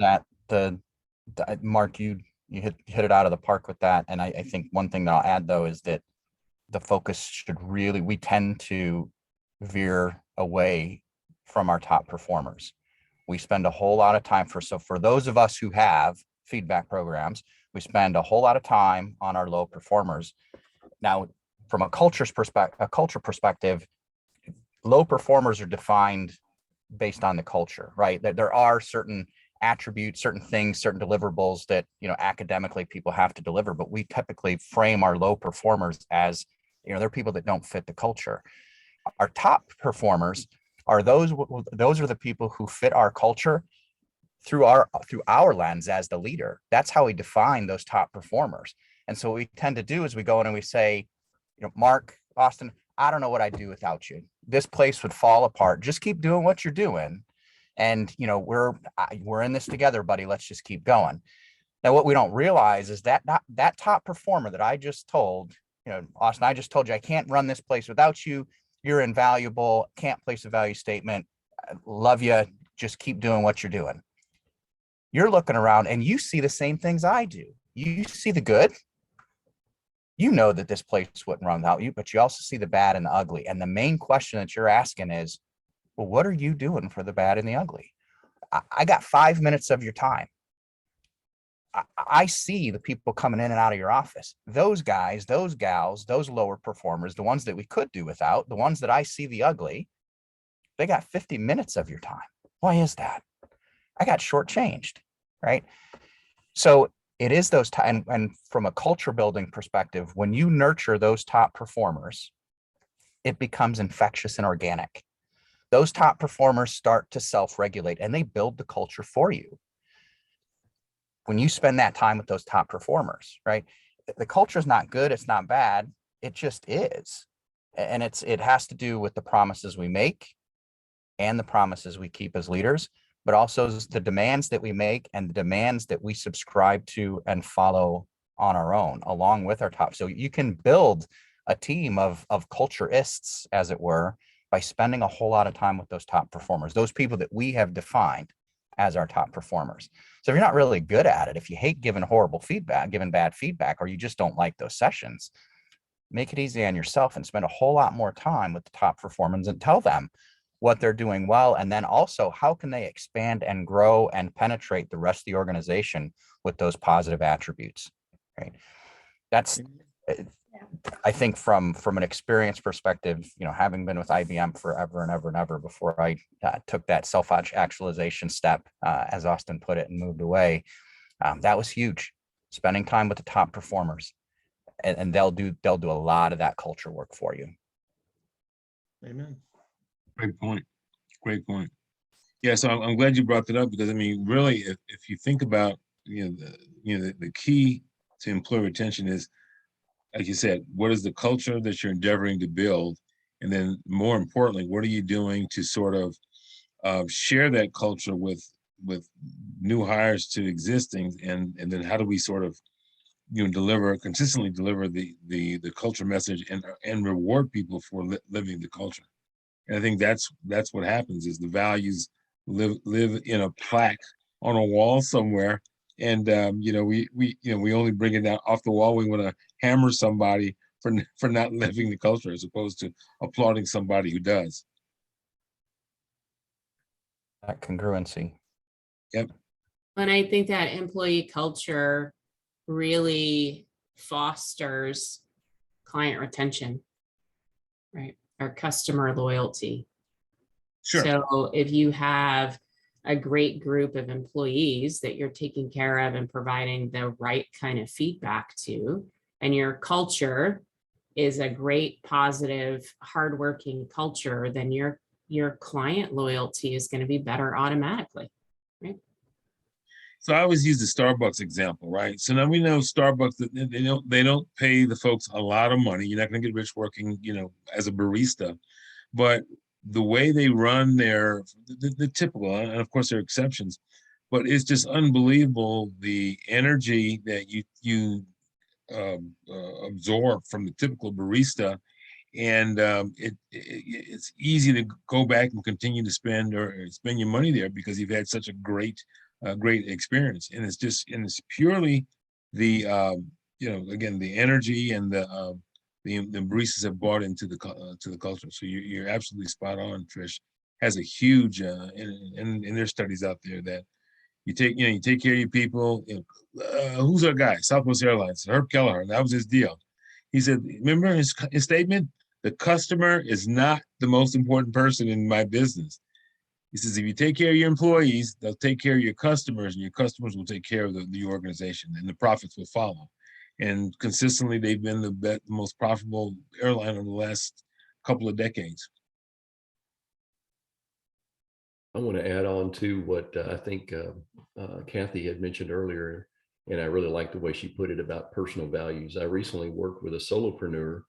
[SPEAKER 6] that, Mark, you hit it out of the park with that. And I think one thing that I'll add, though, is that the focus should really, we tend to veer away from our top performers. We spend a whole lot of time for those of us who have feedback programs, we spend a whole lot of time on our low performers. Now, from a culture perspective, low performers are defined based on the culture, right? That there are certain attributes, certain things, certain deliverables that, academically people have to deliver, but we typically frame our low performers as, they're people that don't fit the culture. Our top performers are those are the people who fit our culture through our lens as the leader. That's how we define those top performers. And so what we tend to do is we go in and we say, Mark, Austin, I don't know what I'd do without you. This place would fall apart. Just keep doing what you're doing. And, we're in this together, buddy. Let's just keep going. Now, what we don't realize is that that top performer that I just told, Austin, I just told you, I can't run this place without you. You're invaluable. Can't place a value statement. I love you. Just keep doing what you're doing. You're looking around and you see the same things I do. You see the good. You know that this place wouldn't run without you, but you also see the bad and the ugly. And the main question that you're asking is, well, what are you doing for the bad and the ugly? I got 5 minutes of your time. I see the people coming in and out of your office. Those guys, those gals, those lower performers, the ones that we could do without, the ones that I see the ugly, they got 50 minutes of your time. Why is that? I got shortchanged, right? So it is those time, and from a culture building perspective, when you nurture those top performers, it becomes infectious and organic. Those top performers start to self-regulate and they build the culture for you. When you spend that time with those top performers, right? The culture is not good, it's not bad, it just is. And it has to do with the promises we make and the promises we keep as leaders, but also the demands that we make and the demands that we subscribe to and follow on our own, along with our top. So you can build a team of cultureists, as it were, by spending a whole lot of time with those top performers, those people that we have defined as our top performers. So if you're not really good at it, if you hate giving horrible feedback, giving bad feedback, or you just don't like those sessions, make it easy on yourself and spend a whole lot more time with the top performers and tell them what they're doing well. And then also, how can they expand and grow and penetrate the rest of the organization with those positive attributes, right? That's, I think from an experience perspective, having been with IBM forever and ever and ever before I took that self-actualization step, as Austin put it, and moved away, that was huge. Spending time with the top performers, and they'll do a lot of that culture work for you.
[SPEAKER 9] Amen.
[SPEAKER 12] Great point. Great point. Yeah, so I'm glad you brought that up, because I mean, really, if you think about the key to employee retention is, like you said, what is the culture that you're endeavoring to build, and then more importantly, what are you doing to sort of share that culture with new hires to existing, and then how do we sort of consistently deliver the culture message and reward people for living the culture. And I think that's what happens is the values live in a plaque on a wall somewhere. And we only bring it down off the wall. We want to hammer somebody for not living the culture, as opposed to applauding somebody who does.
[SPEAKER 6] That congruency.
[SPEAKER 12] Yep.
[SPEAKER 2] And I think that employee culture really fosters client retention, right? Or customer loyalty.
[SPEAKER 12] Sure.
[SPEAKER 2] So if you have a great group of employees that you're taking care of and providing the right kind of feedback to, and your culture is a great, positive, hardworking culture, then your client loyalty is going to be better automatically, right?
[SPEAKER 12] So I always use the Starbucks example, right? So now we know Starbucks, they don't pay the folks a lot of money. You're not going to get rich working, as a barista, but the way they run the typical, and of course there are exceptions, but it's just unbelievable the energy that you absorb from the typical barista. And it's easy to go back and continue to spend your money there because you've had such a great experience. And it's purely the again, the energy and the baristas have bought into the culture. So you're absolutely spot on. Trish has a huge in their studies out there that you take care of your people. Who's our guy? Southwest Airlines, Herb Kelleher. That was his deal. He said, remember his statement? The customer is not the most important person in my business. He says, if you take care of your employees, they'll take care of your customers, and your customers will take care of the organization, and the profits will follow. And consistently, they've been the most profitable airline in the last couple of decades.
[SPEAKER 11] I want to add on to what I think Kathy had mentioned earlier, and I really like the way she put it about personal values. I recently worked with a solopreneur,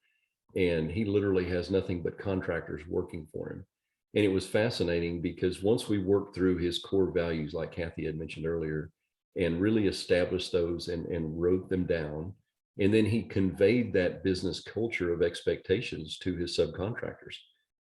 [SPEAKER 11] and he literally has nothing but contractors working for him. And it was fascinating because once we worked through his core values, like Kathy had mentioned earlier, and really established those and wrote them down, and then he conveyed that business culture of expectations to his subcontractors.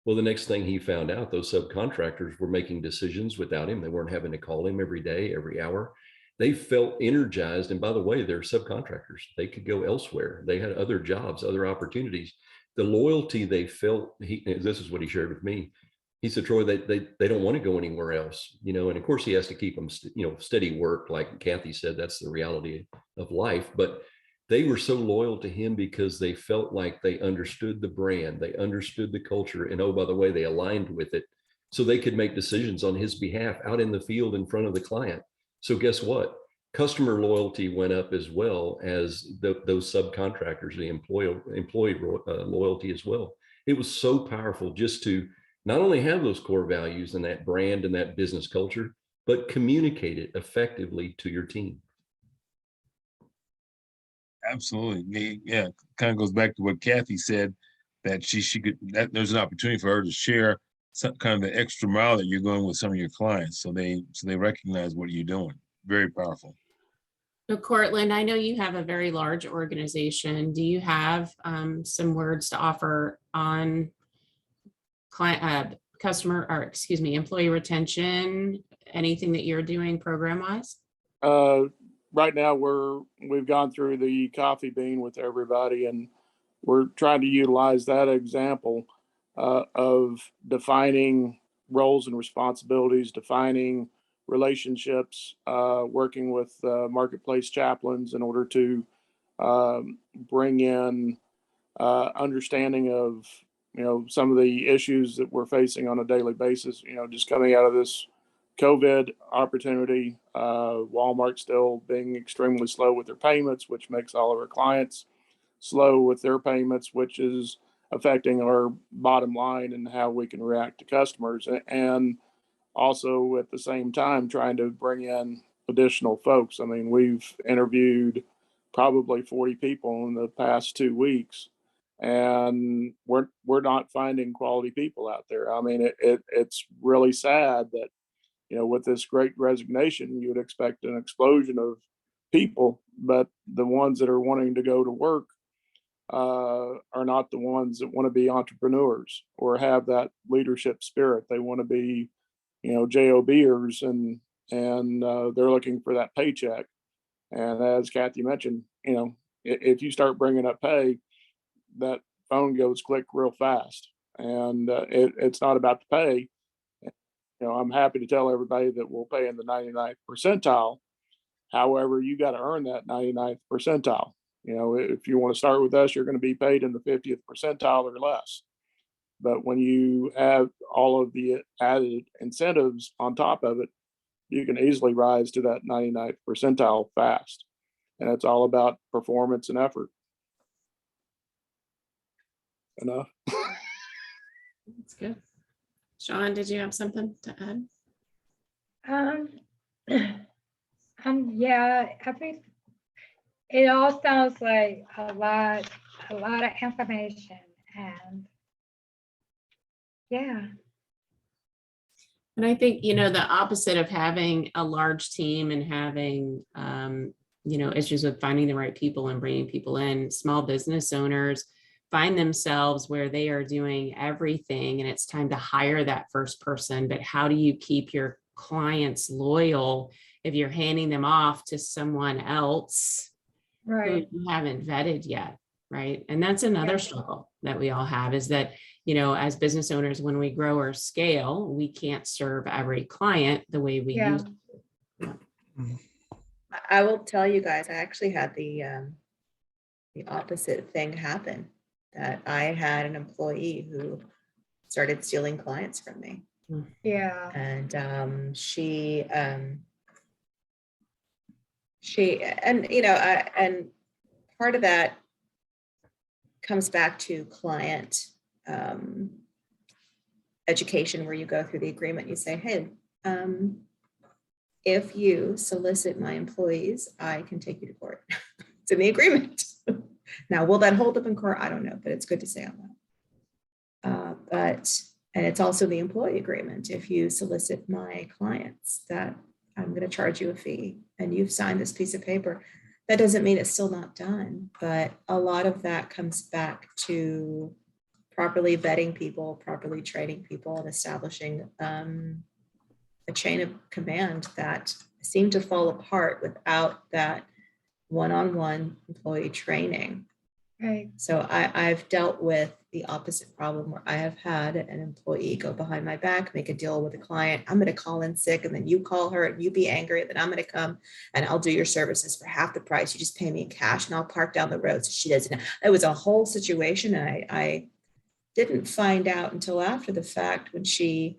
[SPEAKER 11] Well, the next thing he found out, those subcontractors were making decisions without him. They weren't having to call him every day, every hour. They felt energized. And by the way, they're subcontractors. They could go elsewhere. They had other jobs, other opportunities. The loyalty they felt, this is what he shared with me. He said, Troy, they don't want to go anywhere else, you know, and of course he has to keep them, you know, steady work. Like Kathy said, that's the reality of life. But they were so loyal to him because they felt like they understood the brand, they understood the culture. And oh, by the way, they aligned with it so they could make decisions on his behalf out in the field in front of the client. So guess what? Customer loyalty went up as well as those subcontractors, the employee loyalty as well. It was so powerful just to not only have those core values and that brand and that business culture, but communicate it effectively to your team.
[SPEAKER 12] Absolutely. Yeah. Kind of goes back to what Kathy said, that she could, that there's an opportunity for her to share some kind of the extra mile that you're going with some of your clients. So they recognize what you're doing. Very powerful.
[SPEAKER 2] So Cortland, I know you have a very large organization. Do you have some words to offer on client, customer, or excuse me, employee retention, anything that you're doing program wise?
[SPEAKER 13] Right now we've gone through the coffee bean with everybody, and we're trying to utilize that example of defining roles and responsibilities, defining relationships, working with marketplace chaplains in order to bring in understanding of, you know, some of the issues that we're facing on a daily basis, you know, just coming out of this COVID opportunity, Walmart still being extremely slow with their payments, which makes all of our clients slow with their payments, which is affecting our bottom line and how we can react to customers. And also at the same time, trying to bring in additional folks. I mean, we've interviewed probably 40 people in the past 2 weeks, and we're not finding quality people out there. I mean, it's really sad that, you know, with this great resignation, you would expect an explosion of people, but the ones that are wanting to go to work are not the ones that want to be entrepreneurs or have that leadership spirit. They want to be, you know, JOBers, and they're looking for that paycheck. And as Kathy mentioned, you know, if you start bringing up pay, that phone goes click real fast. And it's not about the pay. You know, I'm happy to tell everybody that we'll pay in the 99th percentile. However, you got to earn that 99th percentile. You know, if you want to start with us, you're going to be paid in the 50th percentile or less. But when you have all of the added incentives on top of it, you can easily rise to that 99th percentile fast. And it's all about performance and effort. Enough.
[SPEAKER 2] That's good. Sean, did you have something to add?
[SPEAKER 1] Yeah, I think it all sounds like a lot of information, and yeah.
[SPEAKER 2] And I think, you know, the opposite of having a large team and having, you know, issues with finding the right people and bringing people in, small business owners find themselves where they are doing everything and it's time to hire that first person. But how do you keep your clients loyal if you're handing them off to someone else
[SPEAKER 1] Right.
[SPEAKER 2] who you haven't vetted yet? Right. And that's another struggle that we all have, is that, you know, as business owners, when we grow or scale, we can't serve every client the way we used to.
[SPEAKER 5] I will tell you guys, I actually had the opposite thing happen. That I had an employee who started stealing clients from me.
[SPEAKER 1] Yeah.
[SPEAKER 5] And she and you know, and part of that comes back to client education, where you go through the agreement. You say, hey, if you solicit my employees, I can take you to court. It's in the agreement. Now, will that hold up in court? I don't know, but it's good to say on that. And it's also the employee agreement. If you solicit my clients, that I'm going to charge you a fee, and you've signed this piece of paper. That doesn't mean it's still not done, but a lot of that comes back to properly vetting people, properly training people, and establishing a chain of command that seemed to fall apart without that one-on-one employee training.
[SPEAKER 1] Right.
[SPEAKER 5] So I've dealt with the opposite problem where I have had an employee go behind my back, make a deal with a client. I'm going to call in sick, and then you call her and you be angry. And then I'm going to come and I'll do your services for half the price. You just pay me in cash and I'll park down the road. So she doesn't. It was a whole situation. And I didn't find out until after the fact when she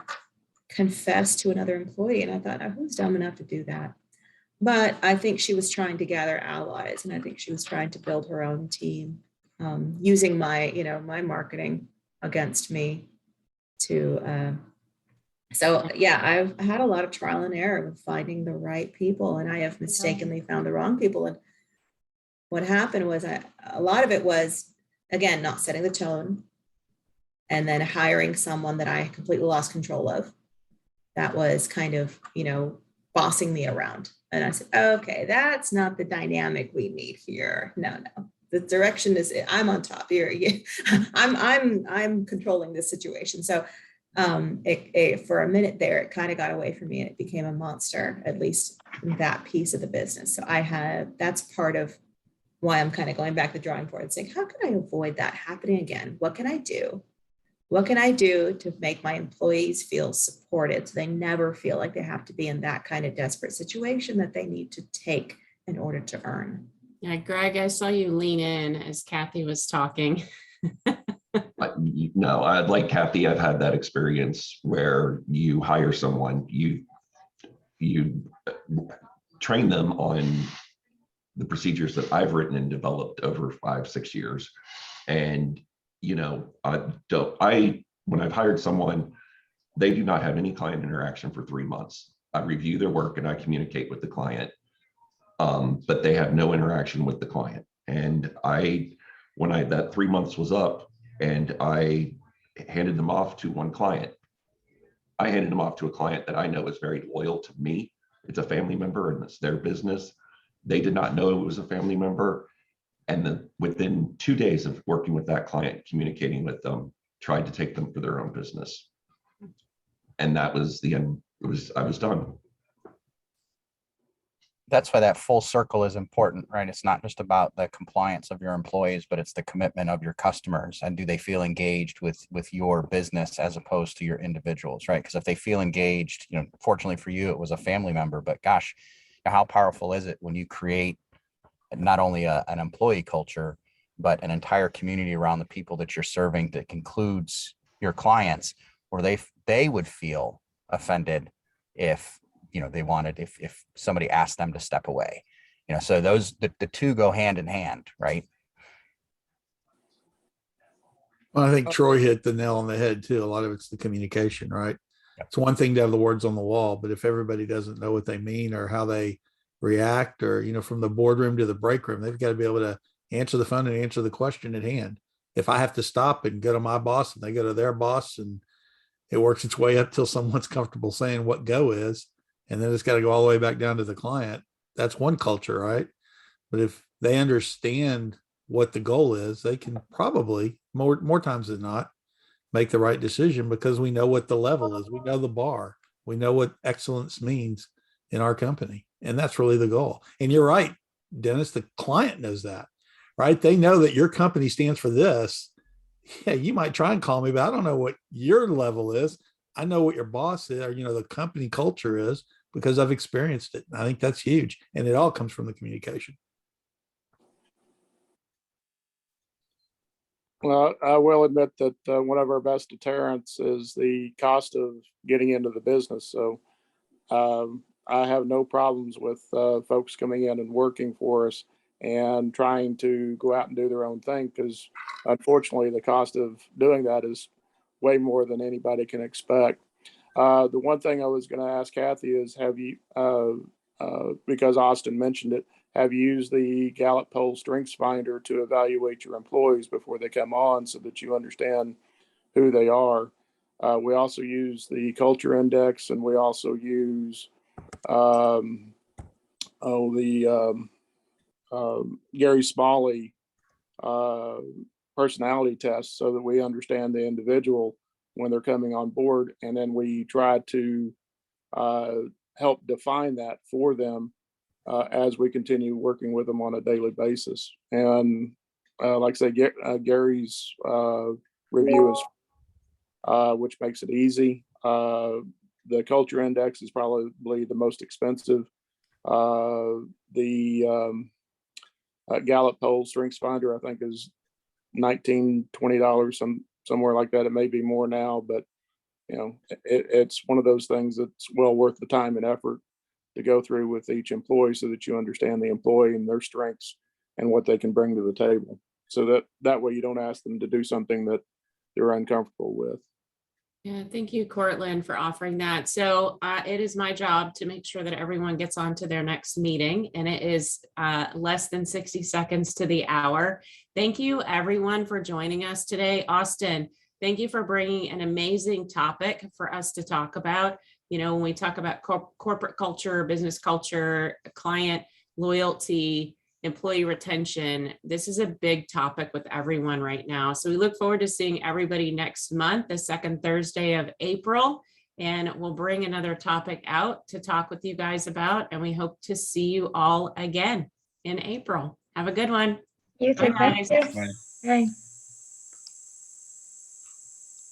[SPEAKER 5] confessed to another employee. And I thought, oh, who's dumb enough to do that? But I think she was trying to gather allies, and I think she was trying to build her own team, using my, my marketing against me to. So yeah, I've had a lot of trial and error with finding the right people, and I have mistakenly found the wrong people. And what happened was, a lot of it was, again, not setting the tone, and then hiring someone that I completely lost control of. That was kind of, bossing me around. And I said, okay, that's not the dynamic we need here. No. The direction is, I'm on top here. I'm controlling this situation. So for a minute there, it kind of got away from me and it became a monster, at least in that piece of the business. So that's part of why I'm kind of going back to the drawing board and saying, how can I avoid that happening again? What can I do? What can I do to make my employees feel supported so they never feel like they have to be in that kind of desperate situation that they need to take in order to earn?
[SPEAKER 2] Yeah, Greg, I saw you lean in as Kathy was talking.
[SPEAKER 4] No, I'd like Kathy. I've had that experience where you hire someone, you train them on the procedures that I've written and developed over 5-6 years. And when I've hired someone, they do not have any client interaction for 3 months. I review their work and I communicate with the client, but they have no interaction with the client. And when that 3 months was up and I handed them off to one client, I handed them off to a client that I know is very loyal to me. It's a family member and it's their business. They did not know it was a family member. And then within 2 days of working with that client, communicating with them, tried to take them for their own business. And that was the end. I was done.
[SPEAKER 6] That's why that full circle is important, right? It's not just about the compliance of your employees, but it's the commitment of your customers. And do they feel engaged with your business as opposed to your individuals, right? Because if they feel engaged, fortunately for you, it was a family member, but gosh, how powerful is it when you create not only an employee culture, but an entire community around the people that you're serving that includes your clients, where they would feel offended if if somebody asked them to step away. So the two go hand in hand, right?
[SPEAKER 7] Well, I think Troy hit the nail on the head too. A lot of it's the communication, right? Yep. It's one thing to have the words on the wall, but if everybody doesn't know what they mean or how they react, or from the boardroom to the break room, they've got to be able to answer the phone and answer the question at hand. If I have to stop and go to my boss and they go to their boss, and it works its way up till someone's comfortable saying what go is, and then it's got to go all the way back down to the client, that's one culture, right? But if they understand what the goal is, they can probably more times than not make the right decision, because we know what the level is. We know the bar. We know what excellence means in our company. And that's really the goal. And you're right, Dennis, the client knows that, right? They know that your company stands for this. Yeah, you might try and call me, but I don't know what your level is. I know what your boss is, or, the company culture is, because I've experienced it. I think that's huge. And it all comes from the communication.
[SPEAKER 13] Well, I will admit that one of our best deterrents is the cost of getting into the business. So I have no problems with folks coming in and working for us and trying to go out and do their own thing, because unfortunately the cost of doing that is way more than anybody can expect. The one thing I was going to ask Kathy is, have you, because Austin mentioned it, have you used the Gallup Poll Strengths Finder to evaluate your employees before they come on so that you understand who they are? We also use the Culture Index, and we also use Gary Smalley personality test, so that we understand the individual when they're coming on board, and then we try to help define that for them as we continue working with them on a daily basis. And like I say, Gary's review is, which makes it easy. The culture index is probably the most expensive. The Gallup poll strengths finder, I think, is $19, $20, somewhere like that. It may be more now, but it's one of those things that's well worth the time and effort to go through with each employee so that you understand the employee and their strengths and what they can bring to the table. So that way you don't ask them to do something that they're uncomfortable with.
[SPEAKER 2] Yeah, thank you, Cortland, for offering that. So it is my job to make sure that everyone gets on to their next meeting, and it is less than 60 seconds to the hour. Thank you, everyone, for joining us today. Austin, thank you for bringing an amazing topic for us to talk about. When we talk about corporate culture, business culture, client loyalty, employee retention, this is a big topic with everyone right now. So we look forward to seeing everybody next month, the second Thursday of April, and we'll bring another topic out to talk with you guys about, and we hope to see you all again in April. Have a good one.
[SPEAKER 1] You too.
[SPEAKER 2] Bye, guys.
[SPEAKER 1] Bye.